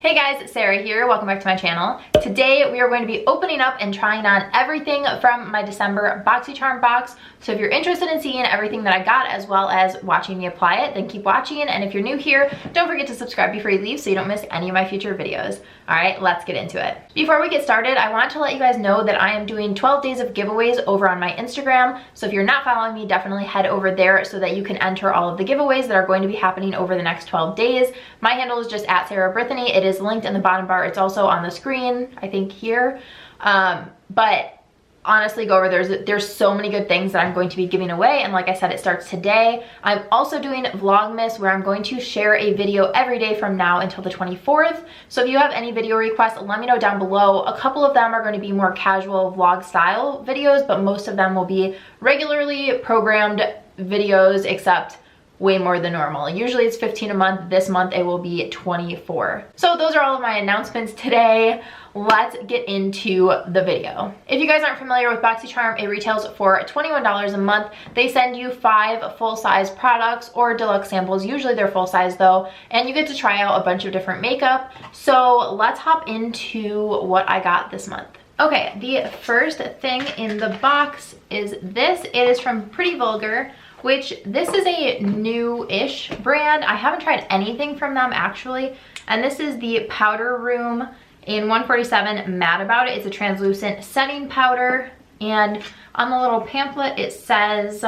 Hey guys, Sarah here. Welcome back to my channel. Today we are going to be opening up and trying on everything from my December BOXYCHARM box. So if you're interested in seeing everything that I got as well as watching me apply it, then keep watching. And if you're new here, don't forget to subscribe before you leave so you don't miss any of my future videos. All right, let's get into it. Before we get started, I want to let you guys know that I am doing 12 days of giveaways over on my Instagram. So if you're not following me, definitely head over there so that you can enter all of the giveaways that are going to be happening over the next 12 days. My handle is just at Sarah Brithinee. It is linked in the bottom bar. It's also on the screen, I think here. But honestly, go over there's so many good things that I'm going to be giving away, and like I said, it starts today. I'm also doing Vlogmas, where I'm going to share a video every day from now until the 24th. So if you have any video requests, let me know down below. A couple of them are going to be more casual vlog style videos, but most of them will be regularly programmed videos, except way more than normal. Usually it's 15 a month. This month it will be 24. So those are all of my announcements today. Let's get into the video. If you guys aren't familiar with BOXYCHARM, it retails for $21 a month. They send you 5 full-size products or deluxe samples. Usually they're full-size though, and you get to try out a bunch of different makeup. So let's hop into what I got this month. Okay, the first thing in the box is this. It is from Pretty Vulgar, which this is a new-ish brand. I haven't tried anything from them actually. And this is the Powder Room in 147 Mad About It. It's a translucent setting powder. And on the little pamphlet it says,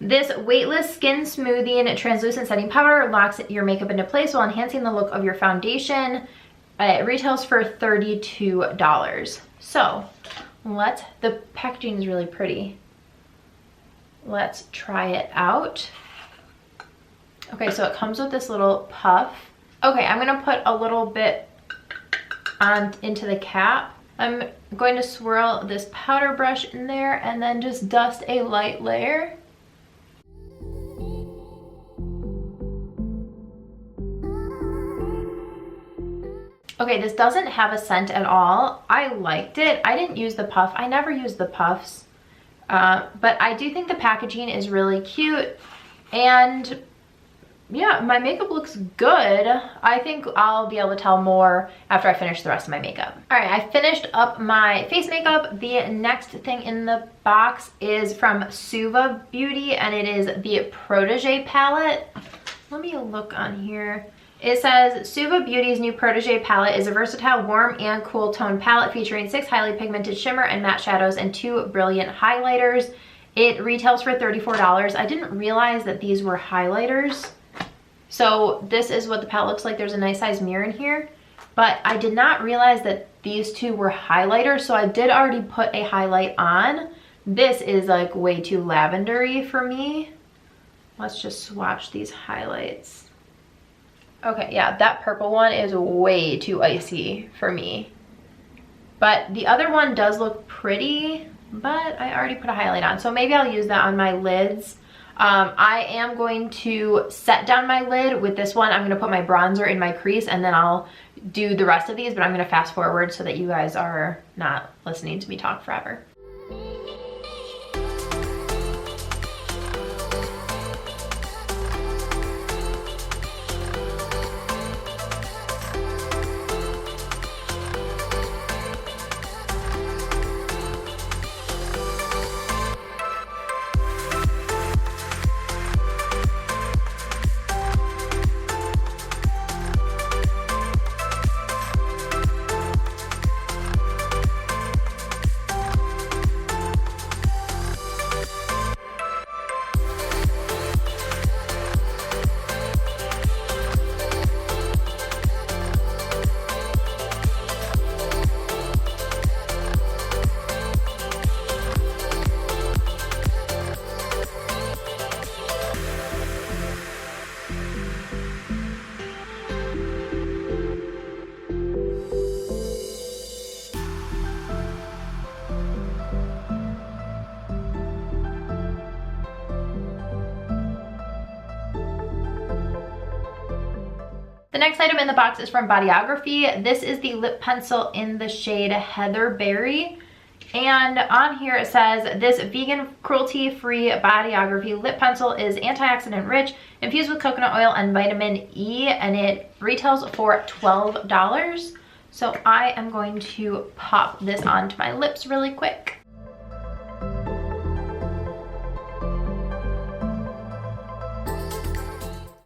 this weightless skin smoothing translucent setting powder locks your makeup into place while enhancing the look of your foundation. It retails for $32. So the packaging is really pretty. Let's try it out. Okay, so it comes with this little puff. Okay, I'm gonna put a little bit on into the cap. I'm going to swirl this powder brush in there and then just dust a light layer. Okay, this doesn't have a scent at all. I liked it. I didn't use the puff. I never use the puffs. But I do think the packaging is really cute, and yeah, my makeup looks good. I think I'll be able to tell more after I finish the rest of my makeup. All right, I finished up my face makeup. The next thing in the box is from Suva Beauty, and it is the Protege palette. Let me look on here. It says, Suva Beauty's new Protege palette is a versatile, warm and cool tone palette featuring 6 highly pigmented shimmer and matte shadows and 2 brilliant highlighters. It retails for $34. I didn't realize that these were highlighters. So this is what the palette looks like. There's a nice size mirror in here, but I did not realize that these two were highlighters. So I did already put a highlight on. This is like way too lavendery for me. Let's just swatch these highlights. Okay, yeah, that purple one is way too icy for me. But the other one does look pretty, but I already put a highlight on, so maybe I'll use that on my lids. I am going to set down my lid with this one. I'm going to put my bronzer in my crease, and then I'll do the rest of these, but I'm going to fast forward so that you guys are not listening to me talk forever. The next item in the box is from Bodyography. This is the lip pencil in the shade Heather Berry. And on here it says, this vegan cruelty-free Bodyography Lip Pencil is antioxidant rich, infused with coconut oil and vitamin E, and it retails for $12. So I am going to pop this onto my lips really quick.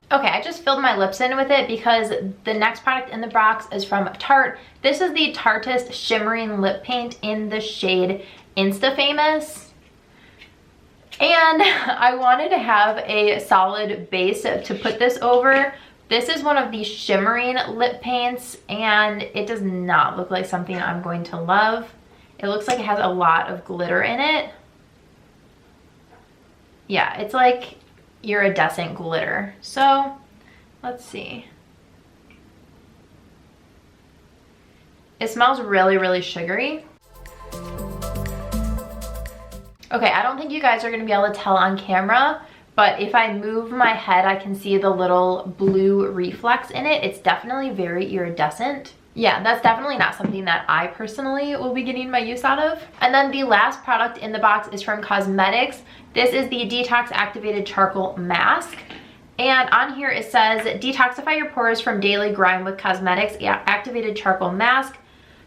Okay, I just filled my lips in with it because the next product in the box is from Tarte. This is the Tarteist Shimmering Lip Paint in the shade Insta Famous. And I wanted to have a solid base to put this over. This is one of the shimmering lip paints, and it does not look like something I'm going to love. It looks like it has a lot of glitter in it. Yeah, it's like iridescent glitter. So let's see. It smells really, really sugary. Okay, I don't think you guys are gonna be able to tell on camera, but if I move my head, I can see the little blue reflex in it. It's definitely very iridescent. Yeah, that's definitely not something that I personally will be getting my use out of. And then the last product in the box is from Cosmedix. This is the Detox Activated Charcoal Mask. And on here it says, detoxify your pores from daily grime with Cosmedix Activated Charcoal Mask.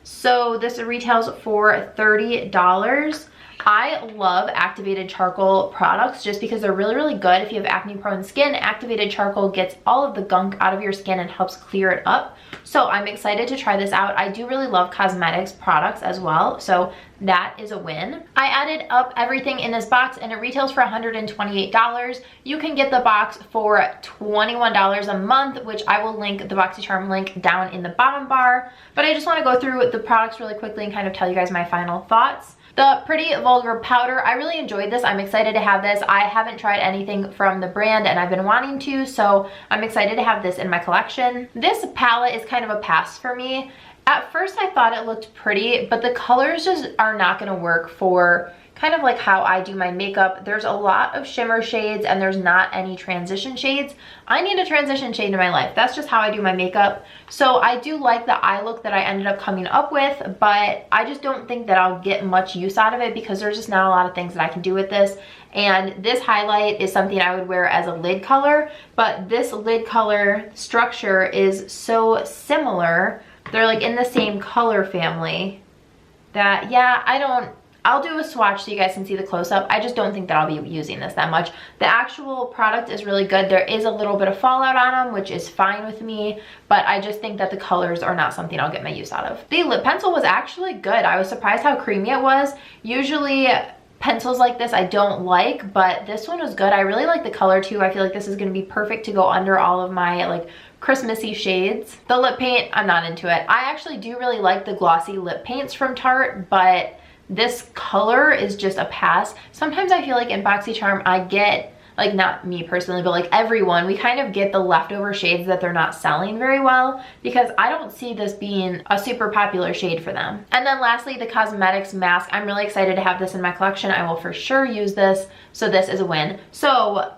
So this retails for $30. I love activated charcoal products just because they're really, really good. If you have acne prone skin, activated charcoal gets all of the gunk out of your skin and helps clear it up. So I'm excited to try this out. I do really love Cosmedix products as well, so that is a win. I added up everything in this box and it retails for $128. You can get the box for $21 a month, which I will link the BOXYCHARM link down in the bottom bar. But I just want to go through the products really quickly and kind of tell you guys my final thoughts. The Pretty Vulgar powder, I really enjoyed this. I'm excited to have this. I haven't tried anything from the brand and I've been wanting to, so I'm excited to have this in my collection. This palette is kind of a pass for me. At first I thought it looked pretty, but the colors just are not going to work for kind of like how I do my makeup. There's a lot of shimmer shades and there's not any transition shades. I need a transition shade in my life. That's just how I do my makeup. So I do like the eye look that I ended up coming up with, but I just don't think that I'll get much use out of it because there's just not a lot of things that I can do with this. And this highlight is something I would wear as a lid color, but this lid color structure is so similar. They're like in the same color family that, yeah, I'll do a swatch so you guys can see the close-up. I just don't think that I'll be using this that much. The actual product is really good. There is a little bit of fallout on them, which is fine with me, but I just think that the colors are not something I'll get my use out of. The lip pencil was actually good. I was surprised how creamy it was. Usually pencils like this I don't like, but this one was good. I really like the color too. I feel like this is going to be perfect to go under all of my like Christmassy shades. The lip paint, I'm not into it. I actually do really like the glossy lip paints from Tarte, but this color is just a pass. Sometimes I feel like in BOXYCHARM I get, like not me personally, but like everyone, we kind of get the leftover shades that they're not selling very well because I don't see this being a super popular shade for them. And then lastly, the Cosmedix mask. I'm really excited to have this in my collection. I will for sure use this, so this is a win. So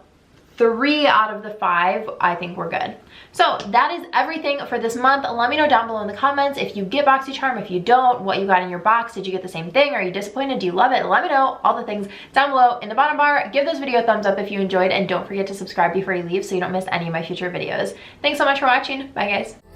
3 out of the 5, I think we're good. So that is everything for this month. Let me know down below in the comments if you get BOXYCHARM, if you don't, what you got in your box. Did you get the same thing? Are you disappointed? Do you love it? Let me know all the things down below in the bottom bar. Give this video a thumbs up if you enjoyed, and don't forget to subscribe before you leave so you don't miss any of my future videos. Thanks so much for watching. Bye guys.